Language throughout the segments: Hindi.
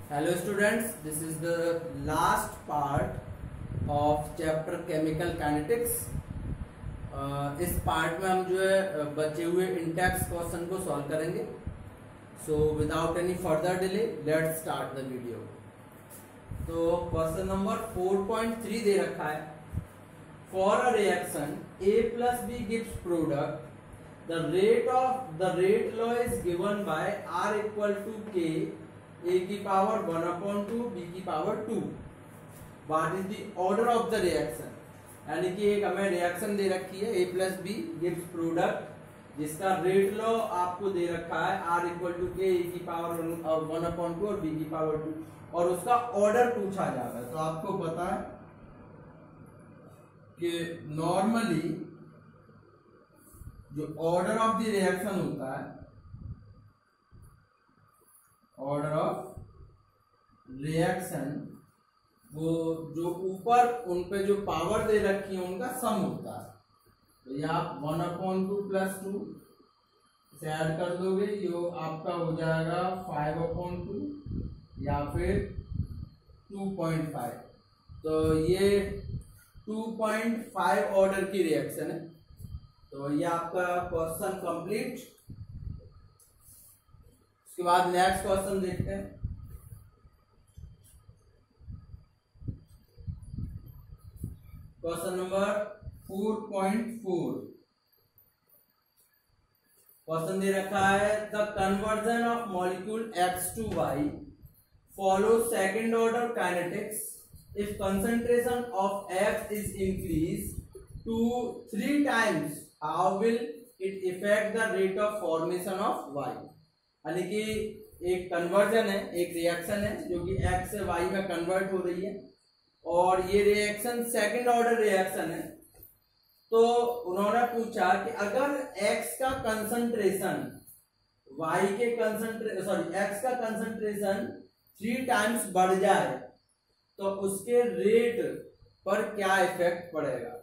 Hello students, this is the last part of chapter chemical kinetics. इस पार्ट में हम जो है बचे हुए इंटेक्स क्वेश्चन को सॉल्व करेंगे. So without any further delay let's start the video. तो क्वेश्चन नंबर 4.3 दे रखा है. For a reaction A plus B gives product. The rate law is given by R equal to K A की पावर 1/2 B की power 2. What is the order of the reaction? यानी कि एक हमें रिएक्शन दे रखी है A plus B gives product जिसका रेट लॉ आपको दे रखा है R equal to K A की पावर 1/2 और B की पावर 2 और उसका ऑर्डर पूछा जा रहा है. तो आपको पता है कि नॉर्मली जो ऑर्डर ऑफ द रिएक्शन होता है, ऑर्डर ऑफ रिएक्शन, वो जो ऊपर उन पे जो पावर दे रखी है उनका सम होता है. तो ये आप 1/2 + 2 से ऐड कर दोगे, ये आपका हो जाएगा 5/2 या फिर 2.5. तो ये 2.5 ऑर्डर की रिएक्शन है. तो ये आपका क्वेश्चन कंप्लीट. उसके बाद नेक्स्ट क्वेश्चन देखते हैं. Question number 4.4. क्वेश्चन दे रखा है the conversion of molecule X to Y follows second order kinetics if concentration of X is increased to 3 times. How will it affect the rate of formation of Y? यानी कि एक कन्वर्जन है, एक रिएक्शन है जो कि X से Y में कन्वर्ट हो रही है और ये रिएक्शन सेकंड ऑर्डर रिएक्शन है. तो उन्होंने पूछा कि अगर X का कंसंट्रेशन Y के X का कंसंट्रेशन 3 टाइम्स बढ़ जाए तो उसके रेट पर क्या इफेक्ट पड़ेगा.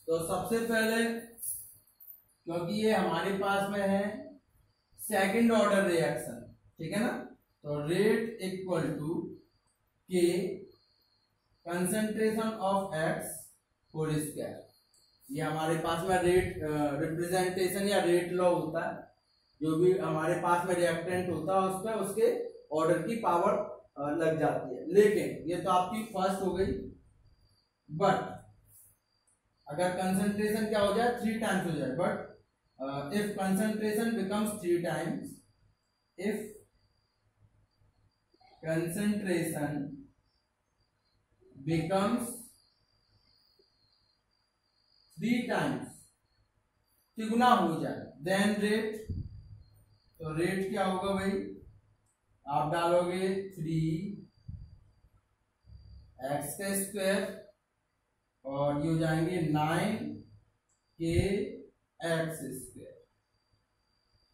तो सबसे पहले, क्योंकि ये हमारे पास में है सेकंड ऑर्डर रिएक्शन, ठीक है ना, तो rate equal to K concentration of X whole square. ये हमारे पास में रेट रिप्रेजेंटेशन या रेट लॉ होता है. जो भी हमारे पास में रिएक्टेंट होता है उस पर उसके ऑर्डर की पावर लग जाती है. लेकिन ये तो आपकी फर्स्ट हो गई. बट अगर कंसंट्रेशन क्या हो जाए 3 टाइम्स हो जाए, but if concentration becomes 3 times, if concentration becomes 3 times, तिगुना हो जाए, then rate, तो रेट क्या होगा भाई, आप डालोगे 3x² और ये हो जाएंगे 9kx².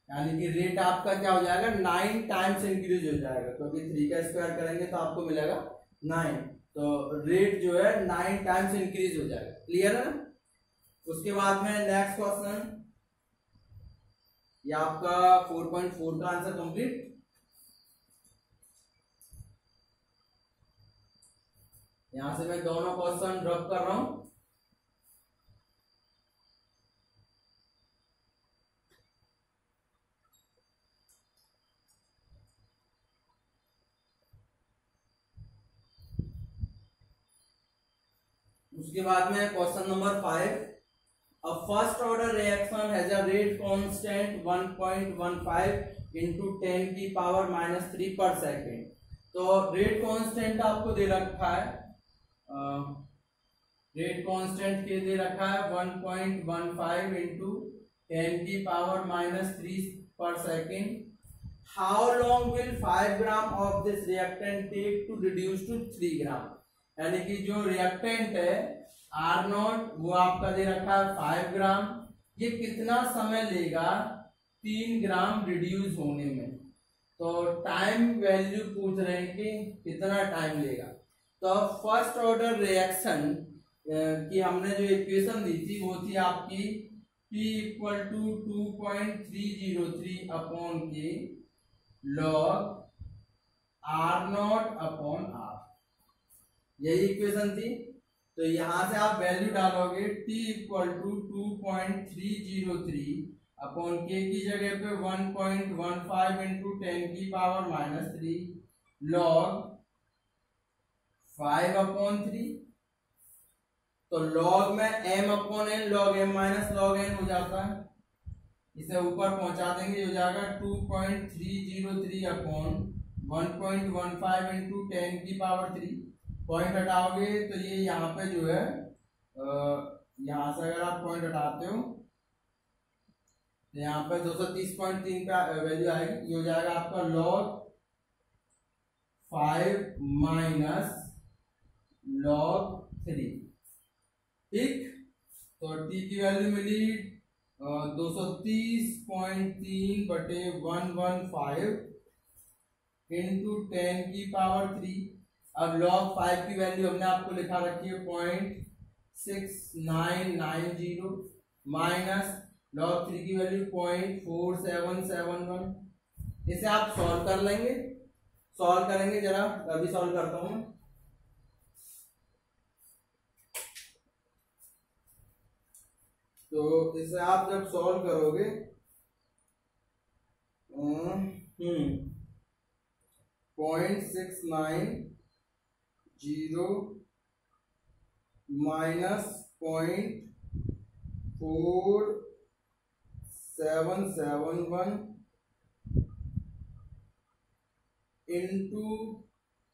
यानी कि रेट आपका क्या हो जाएगा 9 टाइम्स इंक्रीज हो जाएगा, क्योंकि 3 का स्क्वायर करेंगे तो आपको मिलेगा 9. तो रेट जो है 9 टाइम्स इंक्रीज हो जाएगा. क्लियर है ना. उसके बाद में नेक्स्ट क्वेश्चन, ये आपका 4.4 का आंसर कंप्लीट. यहां से मैं दोनों क्वेश्चन ड्रॉप कर रहा हूं. उसके बाद में question number 5. A first order reaction has a rate constant 1.15 into 10 की पावर -3 पर सेकेंड. तो रेट कांस्टेंट आपको दे रखा है, रेट कांस्टेंट के दे रखा है 1.15 into 10 की पावर -3 पर second. How long will 5 gram of this reactant take to reduce to 3 gram. यानी कि जो रिएक्टेंट है R0 वो आपका दे रखा है 5 ग्राम. ये कितना समय लेगा 3 ग्राम रिड्यूस होने में. तो टाइम वैल्यू पूछ रहे हैं कि कितना टाइम लेगा. तो फर्स्ट ऑर्डर रिएक्शन की हमने जो इक्वेशन दी थी वो थी आपकी P = 2.303 upon K log R naught upon R, यही इक्वेशन थी। तो यहां से आप वैल्यू डालोगे t इक्वल टू 2.303 अपॉन के की जगह पे 1.15 इंटू 10 की पावर -3 लॉग 5 अपॉन 3। तो लॉग में m upon n log m minus log n हो जाता है, इसे ऊपर पहुंचा देंगे, हो जाएगा 2.303 अपॉन 1.15 इंटू 10 की पावर 3। पॉइंट हटाओगे तो ये यहाँ पे जो है यहाँ से अगर आप पॉइंट हटाते हो तो यहाँ पे 230.3 का वैल्यू आएगी। ये हो जाएगा आपका लॉग 5 माइनस लॉग 3, ठीक। तो t की वैल्यू मिली 230.3 बटे 115 इंटू 10 की पावर 3। अब log 5 की वैल्यू हमने आपको लिखा रखी है 0.6990 माइनस log 3 की वैल्यू 0.4771। इसे आप सॉल्व कर लेंगे, सॉल्व करेंगे, जरा अभी सॉल्व करता हूं। तो इसे आप जब सॉल्व करोगे 0.690 माइनस 0.4771 इंटू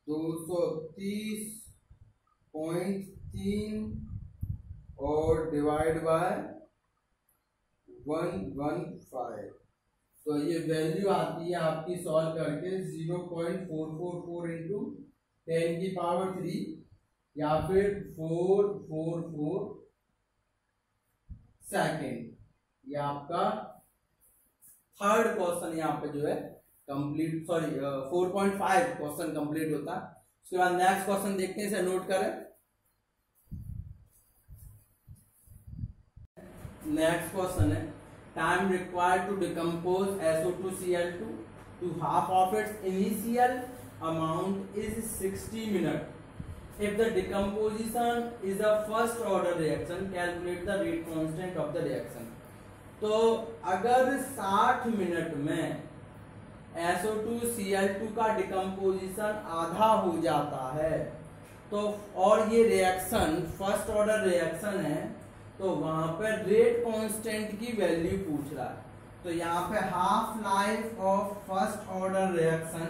230.3 और डिवाइड बाय 115। तो ये वैल्यू आती है आपकी सॉल्व करके 0.444 इंटू 10 की पावर 3 या फिर 444 सेकेंड। ये आपका थर्ड क्वेश्चन यहाँ पे जो है कंप्लीट, सॉरी 4.5 क्वेश्चन कंप्लीट होता है। उसके बाद नेक्स्ट क्वेश्चन देखते हैं, इसे नोट करें। नेक्स्ट क्वेश्चन है time required to decompose SO2Cl2 to half of its initial amount is 60 minutes। If the decomposition is a first order reaction, calculate the rate constant of the reaction। तो अगर 60 मिनट में SO2Cl2 का डिकम्पोजिशन आधा हो जाता है तो, और ये रिएक्शन फर्स्ट ऑर्डर रिएक्शन है, तो वहां पर रेट कांस्टेंट की वैल्यू पूछ रहा है। तो यहाँ पे half life of first order reaction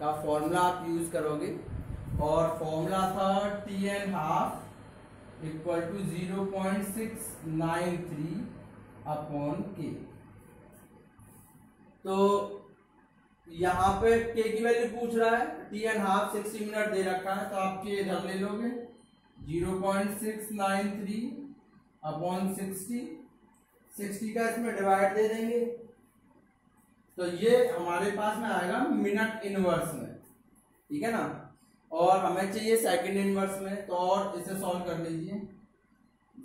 का फॉर्मूला आप यूज करोगे, और फॉर्मूला था T½ इक्वल टू 0.693 अपॉन के। तो यहाँ पे के की वैल्यू पूछ रहा है, T½ 60 मिनट दे रखा है, तो आप के इधर ले लोगे 0.693 अपॉन 60 का इसमें डिवाइड दे देंगे, तो ये हमारे पास में आएगा मिनट इनवर्स में, ठीक है ना। और हमें चाहिए सेकंड इनवर्स में, तो और इसे सॉल्व कर लीजिए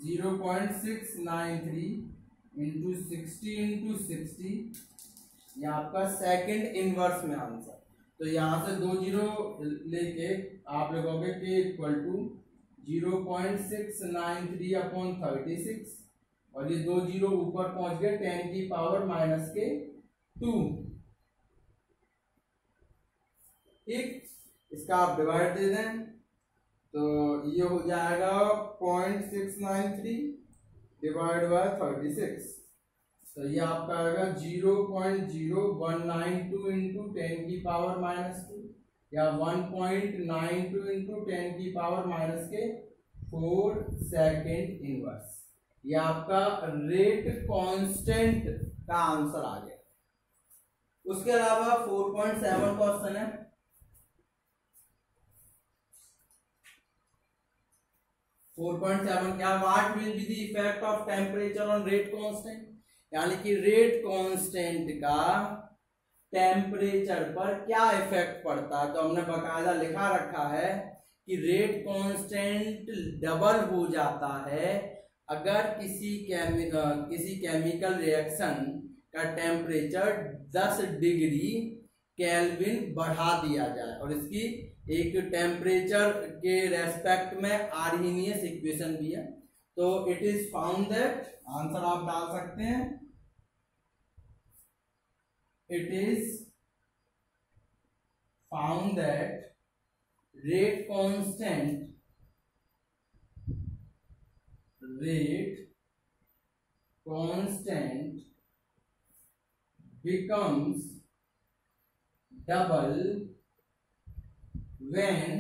0.693 इंटू 60 इंटू 60, ये आपका सेकंड इनवर्स में आंसर। तो यहाँ से 2 जीरो लेके आप लिखोगे के इक्वल टू 0.693 अपॉन 36, और ये 2 जीरो ऊपर पहुंच गए 10 की पावर -2, ठीक। इसका आप डिवाइड दे दें तो ये हो जाएगा 0.693 डिवाइड बाय 36, तो ये आपका आएगा 0.0192 इंटू 10 की पावर -2 या 1.92 इंटू 10 की पावर -4 सेकेंड इनवर्स। ये आपका रेट कांस्टेंट का आंसर आ गया। उसके अलावा 4.7 क्वेश्चन है, 4.7 क्या, what will be the effect of temperature on rate constant, यानी कि रेट कांस्टेंट का टेम्परेचर पर क्या इफेक्ट पड़ता है। तो हमने बकायदा लिखा रखा है कि रेट कांस्टेंट डबल हो जाता है अगर किसी केमिकल रिएक्शन का टेम्परेचर 10 डिग्री केल्विन बढ़ा दिया जाए और इसकी एक टेम्परेचर के रेस्पेक्ट में आर्हीनियस इक्वेशन भी है। तो it is found that, answer आप डाल सकते हैं, it is found that rate constant becomes double when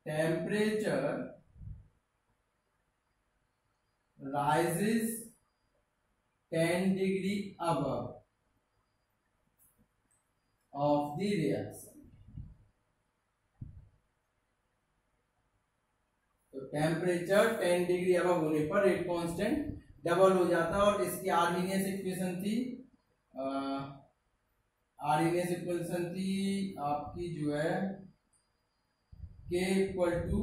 temperature rises 10 degree above of the reaction। तो टेम्परेचर 10 डिग्री अबव होने पर रेट कांस्टेंट डबल हो जाता है और इसकी आर्हीनियस इक्वेशन थी, आर्हीनियस इक्वेशन थी आपकी जो है K equal to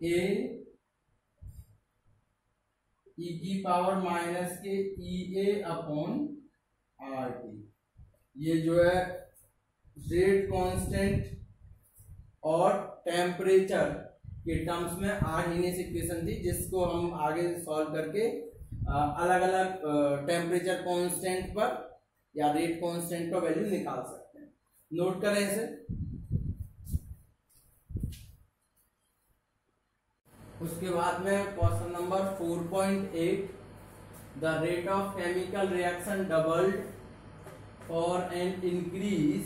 A e की पावर माइनस के EA अपॉन RT। ये जो है रेट कांस्टेंट और टेम्परेचर के टर्म्स में आर्हीनियस इक्वेशन थी, जिसको हम आगे सॉल्व करके अलग अलग टेम्परेचर कांस्टेंट पर या रेट कांस्टेंट का वैल्यू निकाल सकते हैं। नोट करें इसे। उसके बाद में question number 4.8, the rate of chemical reaction doubled for an increase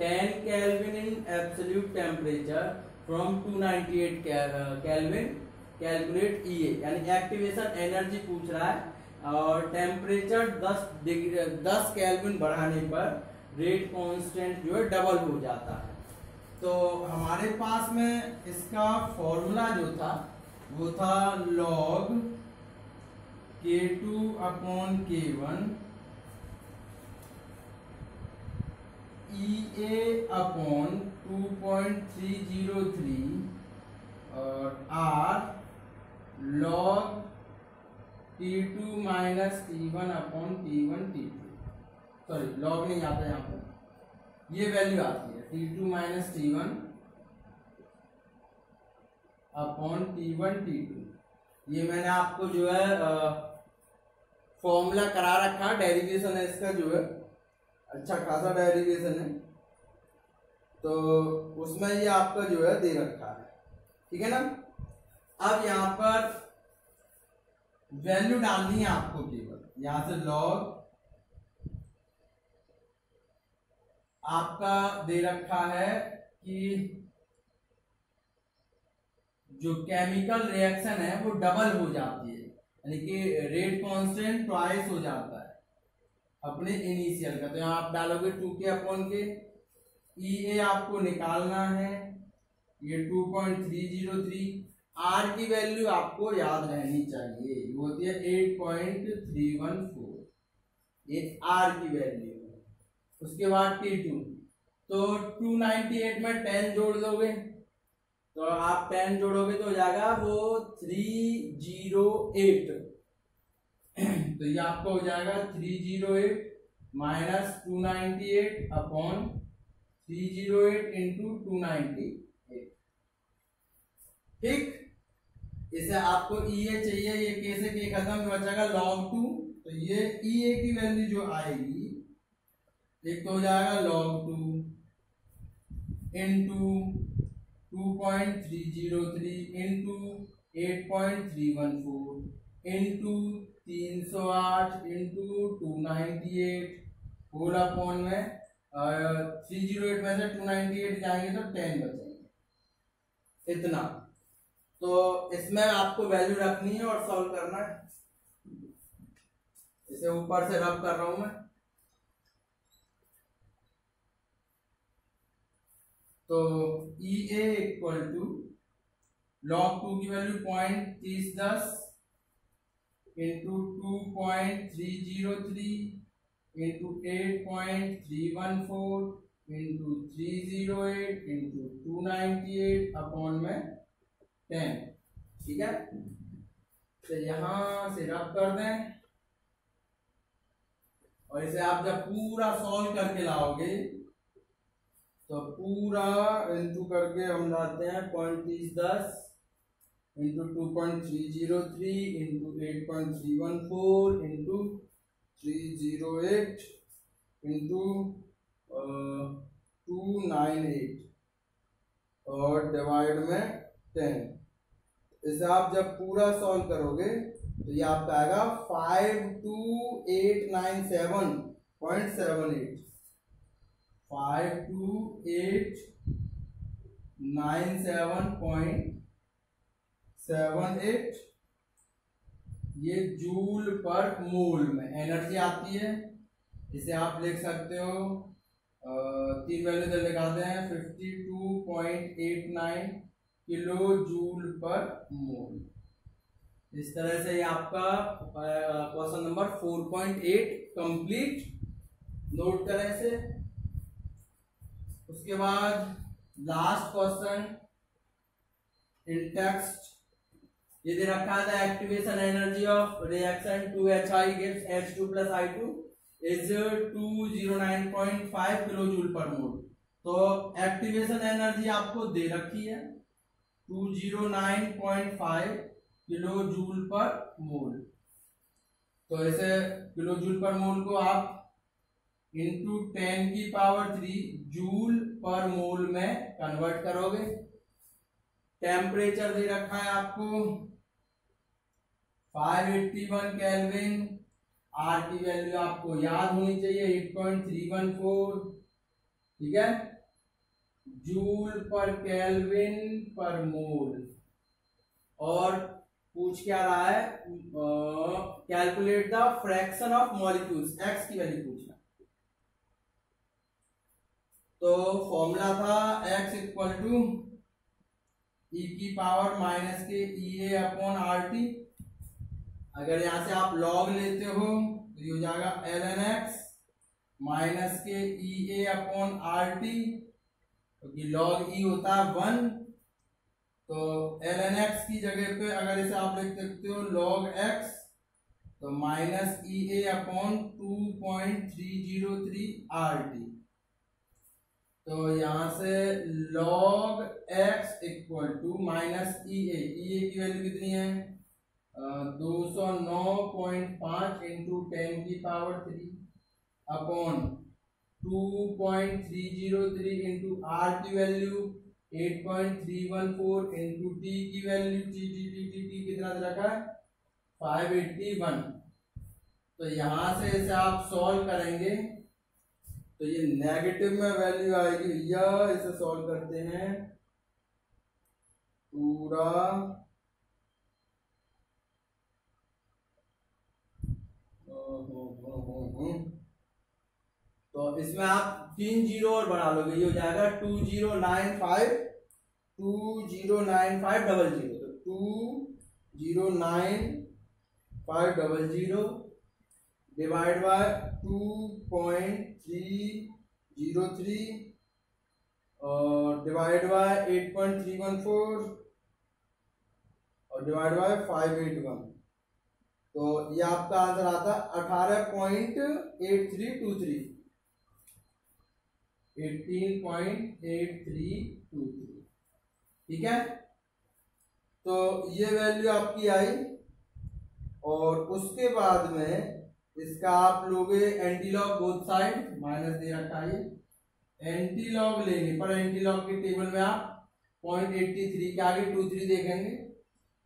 10 Kelvin in absolute temperature from 298 Kelvin, calculate EA। यानी एक्टिवेशन एनर्जी पूछ रहा है और टेम्परेचर 10 केल्विन बढ़ाने पर रेट कांस्टेंट जो है डबल हो जाता है। तो हमारे पास में इसका फॉर्मूला जो था वो था log K2 upon K1 EA upon 2.303 और R log T2 minus T1 upon T1 T2, sorry log नहीं आता यहाँ पर, ये वैल्यू आती है T2 minus T1 upon T1 T2। ये मैंने आपको जो है फॉर्मूला करा रखा, डेरिवेशन है इसका जो है अच्छा खासा डेरिवेशन है, तो उसमें ये आपका जो है दे रखा है, ठीक है ना। अब यहाँ पर वैल्यू डालनी है आपको, केवल यहां से लॉग आपका दे रखा है कि जो केमिकल रिएक्शन है वो डबल हो जाती है, यानी कि रेट कांस्टेंट ट्वाइस हो जाता है अपने इनिशियल का। तो यहाँ आप डालोगे 2K अपॉन के, EA आपको निकालना है, ये 2.303, R की वैल्यू आपको याद रहनी चाहिए, वो होती है 8.314, ये R की वैल्यू है। उसके बाद T2, तो 298 में 10 जोड़ दोगे, तो आप 10 जोड़ोगे तो हो जाएगा वो 308, तो ये आपको हो जाएगा 308 माइनस 298 अपॉन 308 इंटू 298, ठीक। इसे आपको EA चाहिए, ये K से K खत्म बचेगा log 2, तो ये EA की वैल्यू जो आएगी एक तो हो जाएगा log 2 into 2.303 into 8.314 into 308 into 298 whole upon में 308 में से 298 जाएंगे तो 10 बचेंगे, इतना। तो इसमें आपको वैल्यू रखनी है और सॉल्व करना है। इसे ऊपर से रब कर रहा हूं मैं, तो EA इक्वल टू log 2 की value 0.3010 into 2.303 into 8.314 into 308 into 298 upon में 10, ठीक है। तो यहां से रब कर दें, और इसे आप जब पूरा सॉल्व करके लाओगे तो पूरा इंटू करके हम लाते हैं 0.3010 इंटू 2.303 इंटू 8.314 इंटू 308 इंटू 298 और डिवाइड में 10। इसे आप जब पूरा सॉल्व करोगे तो ये आपका आएगा 52897.78 52897.78 ये जूल पर मोल में एनर्जी आती है। इसे आप लिख सकते हो, तीन वैल्यू तो लगाते हैं, 52.89 किलो जूल पर मोल। इस तरह से ये आपका क्वेश्चन नंबर 4.8 कंप्लीट। नोट करें इसे। उसके बाद लास्ट क्वेश्चन इन टेक्स्ट ये दे रखा था, activation energy of reaction 2HI gives H2 plus I2 is 209.5 kilo joule per mole. तो एक्टिवेशन एनर्जी आपको दे रखी है 209.5 किलो जूल पर मोल। तो ऐसे किलो जूल पर मोल को आप इंटू 10⁻³ जूल पर मोल में कन्वर्ट करोगे। टेम्परेचर दे रखा है आपको 581 केल्विन। आर की वैल्यू आपको याद होनी चाहिए 8.314, ठीक है, जूल पर केल्विन पर मोल। और पूछ क्या रहा है, calculate the fraction of molecules, x की वैल्यू पूछना। तो फॉर्मूला था x इक्वल टू e की पावर माइनस के EA/RT। अगर यहां से आप लॉग लेते हो तो ये हो जाएगा ln x माइनस के EA/RT, क्योंकि लॉग e होता है 1। तो ln x की जगह पे अगर इसे आप लिख सकते हो log x, तो माइनस EA/2.303 RT। तो यहां से log x equal to minus EA की वैल्यू कितनी है 209.5 इंटू 10⁻³ अपॉन 2.303 इंटू R की वैल्यू 8.314 इंटू T की वैल्यू T कितना दे रखा है 581। तो यहां से इसे आप सॉल्व करेंगे तो ये नेगेटिव में वैल्यू आएगी भैया। इसे सॉल्व करते हैं पूरा, तो इसमें आप 3 जीरो और बना लोगे, ये हो जाएगा 209500। तो 209500 डिवाइड बाय 2.303 और डिवाइड बाय 8.314 और डिवाइड बाय 581। तो ये आपका आंसर आता है 18.8323, 18.8323, ठीक है। तो ये वैल्यू आपकी आई। और उसके बाद में इसका आप लोगे एंटीलॉग बोथ साइड, माइनस दे रखा है, एंटीलॉग लेंगे पर एंटीलॉग के टेबल में आप 0.83 के आगे 23 देखेंगे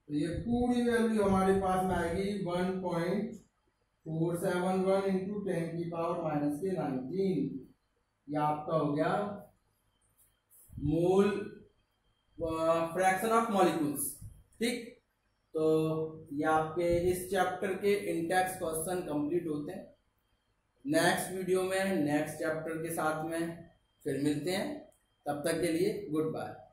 तो ये पूरी वैल्यू हमारे पास में आएगी 1.471 इंटू 10⁻⁻19। ये आपका हो गया मोल फ्रैक्शन ऑफ मॉलिक्यूल्स, ठीक। तो ये आपके इस चैप्टर के इंटेक्स क्वेश्चन कंप्लीट होते हैं। नेक्स्ट वीडियो में नेक्स्ट चैप्टर के साथ में फिर मिलते हैं, तब तक के लिए गुड बाय।